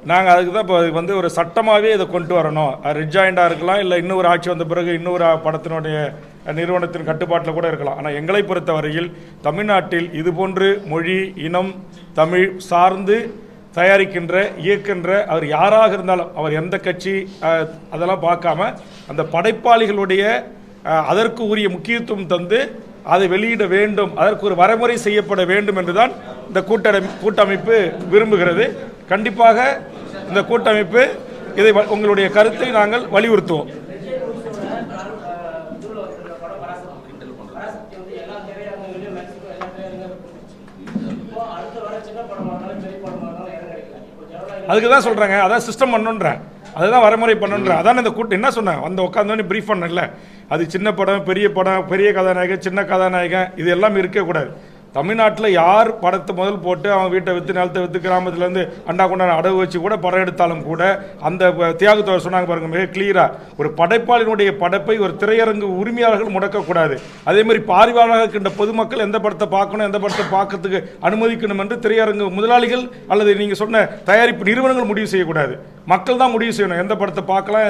நாங்கள் அதுக்கு தான் இப்போ வந்து ஒரு சட்டமாகவே இதை கொண்டு வரணும். ரெட் ஜாயிண்டாக இருக்கலாம், இல்லை இன்னொரு ஆட்சி வந்த பிறகு இன்னொரு படத்தினுடைய நிறுவனத்தின் கட்டுப்பாட்டில் கூட இருக்கலாம். ஆனால் எங்களை பொறுத்தவரையில் தமிழ்நாட்டில் இதுபோன்று மொழி, இனம், தமிழ் சார்ந்து தயாரிக்கின்ற, இயக்கின்ற அவர் யாராக இருந்தாலும், அவர் எந்த கட்சி அதெல்லாம் பார்க்காம அந்த படைப்பாளிகளுடைய அதற்கு உரிய முக்கியத்துவம் தந்து அதை வெளியிட வேண்டும், அதற்கு ஒரு வரைமுறை செய்யப்பட வேண்டும் என்றுதான் இந்த கூட்டமைப்பு விரும்புகிறது. கண்டிப்பாக இந்த கூட்டமைப்பு இதை உங்களுடைய கருத்தை நாங்கள் வலியுறுத்துவோம். அதுக்கு தான் சொல்றாங்க, அதான் சிஸ்டம் பண்ணுன்றேன், அதுதான் வரைமுறை பண்ணுன்றேன். அதான் இந்த கூட்டம் என்ன சொன்னாங்க, வந்து உட்காந்தோன்னு ப்ரீஃப் பண்ணல. அது சின்ன படம், பெரிய கதாநாயகன், சின்ன கதாநாயகன், இது எல்லாம் இருக்கக்கூடாது. தமிழ்நாட்டில் யார் படத்தை முதல் போட்டு அவன் வீட்டை விற்று, நிலத்தை விற்று, கிராமத்துலேருந்து அண்டா கொண்டாட அடகு வச்சு கூட படம் எடுத்தாலும் கூட அந்த தியாகத்தோட சொன்னாங்க பாருங்க, மிக கிளியராக ஒரு படைப்பாளினுடைய படைப்பை ஒரு திரையரங்கு உரிமையாளர்கள் முடக்கக்கூடாது. அதே மாதிரி பார்வையாளராக இருக்கின்ற பொதுமக்கள் எந்த படத்தை பார்க்கணும், எந்த படத்தை பார்க்கறதுக்கு அனுமதிக்கணும் என்று திரையரங்கு முதலாளிகள் அல்லது நீங்கள் சொன்ன தயாரிப்பு நிறுவனங்கள் முடிவு செய்யக்கூடாது. மக்கள் தான் முடிவு செய்யணும் எந்த படத்தை பார்க்கலாம்,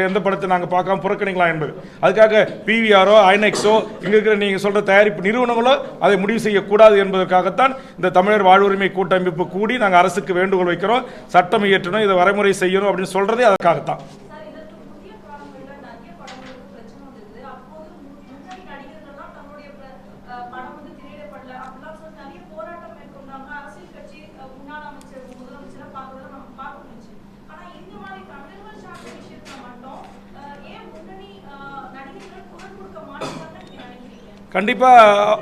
எந்த படத்தை நாங்கள் பார்க்காம புறக்கணிக்கலாம் என்பது. அதுக்காக பிவிஆரோ ஐநெக்ஸோ இங்கே இருக்கிற நீங்கள் சொல்கிற தயாரிப்பு நிறுவனங்களோ அதை முடிவு செய்யக்கூடாது என்பதற்காகத்தான் இந்த தமிழர் வாழ்வுரிமை கூட்டமைப்பு கூடி நாங்கள் அரசுக்கு வேண்டுகோள் வைக்கிறோம். சட்டம் இயற்றணும், இதை வரைமுறை செய்யணும் அப்படின்னு சொல்றதே அதுக்காகத்தான். கண்டிப்பாக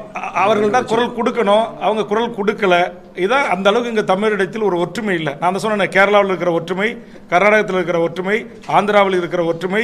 அவர்கள் தான் குரல் கொடுக்கணும், அவங்க குரல் கொடுக்கல. இதான் அந்த அளவுக்கு இங்கே தமிழிடத்தில் ஒரு ஒற்றுமை இல்லை. நான் தான் சொன்னேன், கேரளாவில் இருக்கிற ஒற்றுமை, கர்நாடகத்தில் இருக்கிற ஒற்றுமை, ஆந்திராவில் இருக்கிற ஒற்றுமை,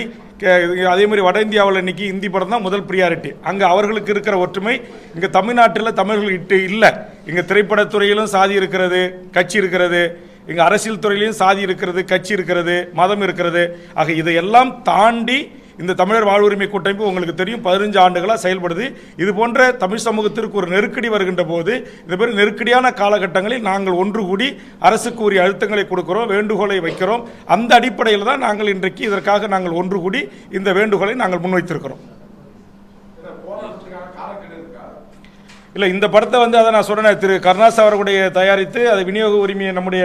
அதே மாதிரி வட இந்தியாவில் இன்னைக்கு இந்தி படம் தான் முதல் ப்ரியாரிட்டி. அங்கே அவர்களுக்கு இருக்கிற ஒற்றுமை இங்கே தமிழ்நாட்டில் தமிழர்கள்கிட்ட இல்லை. இங்கே திரைப்படத்துறையிலும் சாதி இருக்கிறது, கட்சி இருக்கிறது, இங்கே அரசியல் துறையிலையும் சாதி இருக்கிறது, கட்சி இருக்கிறது, மதம் இருக்கிறது. ஆக இதையெல்லாம் தாண்டி இந்த தமிழர் வாழ்வுரிமை கூட்டமைப்பு உங்களுக்கு தெரியும் 15 ஆண்டுகளாக செயல்படுது. இது போன்ற தமிழ் சமூகத்திற்கு ஒரு நெருக்கடி வருகின்ற போது இந்த மாதிரி நெருக்கடியான காலகட்டங்களில் நாங்கள் ஒன்று கூடி அரசுக்கு உரிய அழுத்தங்களை கொடுக்கிறோம், வேண்டுகோளை வைக்கிறோம். அந்த அடிப்படையில் தான் நாங்கள் இன்றைக்கு இதற்காக நாங்கள் ஒன்று கூடி இந்த வேண்டுகோளை நாங்கள் முன்வைத்திருக்கிறோம். இல்லை, இந்த படத்தை வந்து அதை நான் சொன்னேன், திரு கருணாஸ் அவர்களுடைய தயாரித்து அதை விநியோக உரிமையை நம்முடைய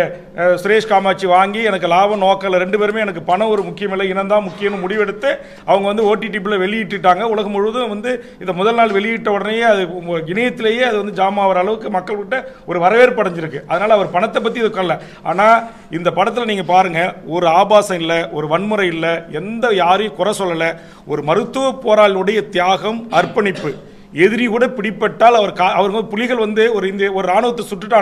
சுரேஷ் காமாட்சி வாங்கி எனக்கு லாபம் நோக்கல, 2 பேருமே எனக்கு பணம் ஒரு முக்கியமில்லை, இனம்தான் முக்கியம்னு முடிவெடுத்து அவங்க வந்து ஓடிடிபியில் வெளியிட்டுட்டாங்க. உலகம் முழுவதும் வந்து இதை முதல் நாள் வெளியிட்ட உடனேயே அது இணையத்திலேயே அது வந்து ஜாமாகிற அளவுக்கு மக்கள்கிட்ட ஒரு வரவேற்பு அடைஞ்சிருக்கு. அதனால் அவர் பணத்தை பற்றி இது கொள்ள. ஆனால் இந்த படத்தில் நீங்கள் பாருங்கள், ஒரு ஆபாசம் இல்லை, ஒரு வன்முறை இல்லை, எந்த யாரையும் குறை சொல்லலை. ஒரு மருத்துவ போராளியுடைய தியாகம், அர்ப்பணிப்பு. எதிரி கூட பிடிப்பட்டால் அவர் புலிகள் வந்து ஒரு ராணுவத்தை சுட்டு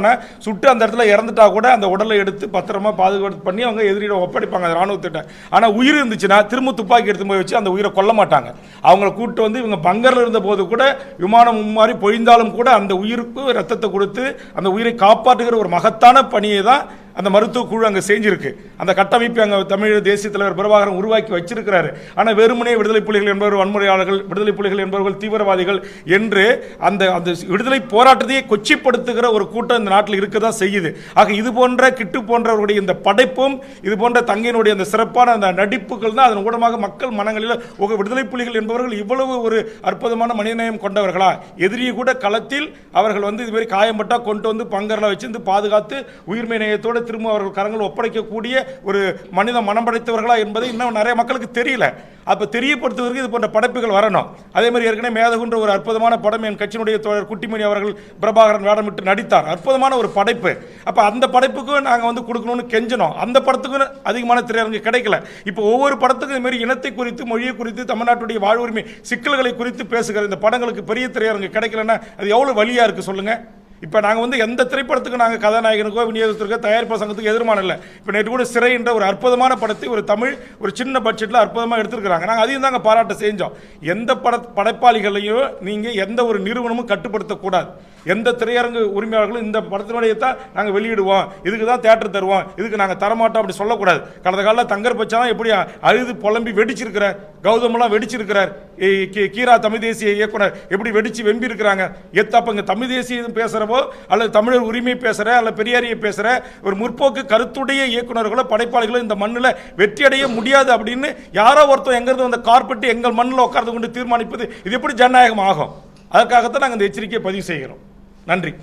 அந்த இடத்துல இறந்துட்டா கூட அந்த உடலை எடுத்து பத்திரமா பாதுகாப்பு பண்ணி அவங்க எதிரியிடம் ஒப்படைப்பாங்க அந்த ராணுவத்திட்ட. ஆனால் உயிர் இருந்துச்சுன்னா திரும்ப துப்பாக்கி எடுத்து போய் வச்சு அந்த உயிரை கொல்ல மாட்டாங்க. அவங்கள கூப்பிட்டு வந்து இவங்க பங்கரில் இருந்த போது கூட விமானம் மாதிரி பொழிந்தாலும் கூட அந்த உயிருக்கு ரத்தத்தை கொடுத்து அந்த உயிரை காப்பாற்றுகிற ஒரு மகத்தான பணியை தான் அந்த மருத்துவ குழு அங்கே செஞ்சிருக்கு. அந்த கட்டமைப்பை அங்கே தமிழ் தேசிய தலைவர் பிரபாகரன் உருவாக்கி வச்சிருக்கிறாரு. ஆனால் வெறுமனே விடுதலை புலிகள் என்பவர் வன்முறையாளர்கள், விடுதலை புலிகள் என்பவர்கள் தீவிரவாதிகள் என்று அந்த அந்த விடுதலை போராட்டத்தையே கொச்சிப்படுத்துகிற ஒரு கூட்டம் இந்த நாட்டில் இருக்க தான் செய்யுது. ஆக இது போன்ற கிட்டு போன்றவருடைய இந்த படைப்பும் இது போன்ற தங்கையினுடைய அந்த சிறப்பான அந்த நடிப்புகள் தான் அதன் மூலமாக மக்கள் மனங்களில் விடுதலை புலிகள் என்பவர்கள் இவ்வளவு ஒரு அற்புதமான மனிதநேயம் கொண்டவர்களா, எதிரியை கூட களத்தில் அவர்கள் வந்து இதுமாதிரி காயம்பட்டா கொண்டு வந்து பங்கரில் வச்சு பாதுகாத்து உயிர்மை நேயத்தோடு திரும்ப அவர்கள் கரங்கள் ஒப்படைக்கக்கூடிய ஒரு மனித மனம் படைத்தவர்களா என்பதை இன்னும் நிறைய மக்களுக்கு தெரியல. அப்ப தெரியப்படுத்துவதற்கு இது போன்ற படைப்புகள் வரணும். அதே மாதிரி ஏற்கனவே மேதகுன்ற ஒரு அற்புதமான படம் என் கட்சியினுடைய தோழர் குட்டிமணி அவர்கள் பிரபாகரன் வேடமிட்டு நடித்தார். அற்புதமான ஒரு படைப்பு. அப்ப அந்த படைப்புக்கு நாங்க வந்து கொடுக்கணும்னு கெஞ்சணும். அந்த படத்துக்கு அதிகமான திரையரங்கு கிடைக்கல. இப்போ ஒவ்வொரு படத்துக்கும் இது மாதிரி இனத்தை குறித்து, மொழியை குறித்து, தமிழ்நாட்டுடைய வாழ்வுரிமை சிக்கல்களை குறித்து பேசுகிற இந்த படங்களுக்கு பெரிய திரையரங்கு கிடைக்கலன்னா அது எவ்வளவு வலியா இருக்கு சொல்லுங்க. இப்போ நாங்கள் வந்து எந்த திரைப்படத்துக்கு நாங்கள் கதாநாயகனுக்கோ விநியோகத்திற்கோ தயாரிப்பு சங்கத்துக்கு எதிர்மான இல்லை. இப்போ நேற்று கூட சிறை என்ற ஒரு அற்புதமான படத்தை ஒரு தமிழ் ஒரு சின்ன பட்ஜெட்டில் அற்புதமாக எடுத்துருக்கிறாங்க. நாங்கள் அதையும் தாங்க பாராட்ட செஞ்சோம். எந்த படைப்பாளிகளையும் நீங்கள் எந்த ஒரு நிறுவனமும் கட்டுப்படுத்தக்கூடாது. எந்த திரையரங்கு உரிமையாளர்களும் இந்த படத்தினுடைய தான் நாங்கள் வெளியிடுவோம், இதுக்கு தான் தேட்டர் தருவோம், இதுக்கு நாங்கள் தரமாட்டோம் அப்படி சொல்லக்கூடாது. கடந்த காலில் தங்கர் பச்சான் எப்படி அழுது புலம்பி வெடிச்சிருக்கிறார், கௌதமெல்லாம் வெடிச்சிருக்கிறார், கீரா தமிழ் தேசிய இயக்குனர் எப்படி வெடிச்சு வெம்பி இருக்கிறாங்க. அப்போ இங்கே தமிழ் தேசியம் பேசுகிறவோ அல்லது தமிழர் உரிமை பேசுகிற அல்லது பெரியாரியை பேசுகிற ஒரு முற்போக்கு கருத்துடைய இயக்குநர்களோ படைப்பாளிகளோ இந்த மண்ணில் வெற்றியடைய முடியாது அப்படின்னு யாரோ ஒருத்தர் எங்கிறது அந்த கார்பெட்டு எங்கள் மண்ணில் உட்கார்ந்து கொண்டு தீர்மானிப்பது இது எப்படி ஜனநாயகம் ஆகும்? அதற்காகத்தான் நாங்கள் இந்த எச்சரிக்கையை பதிவு செய்கிறோம். நன்றி.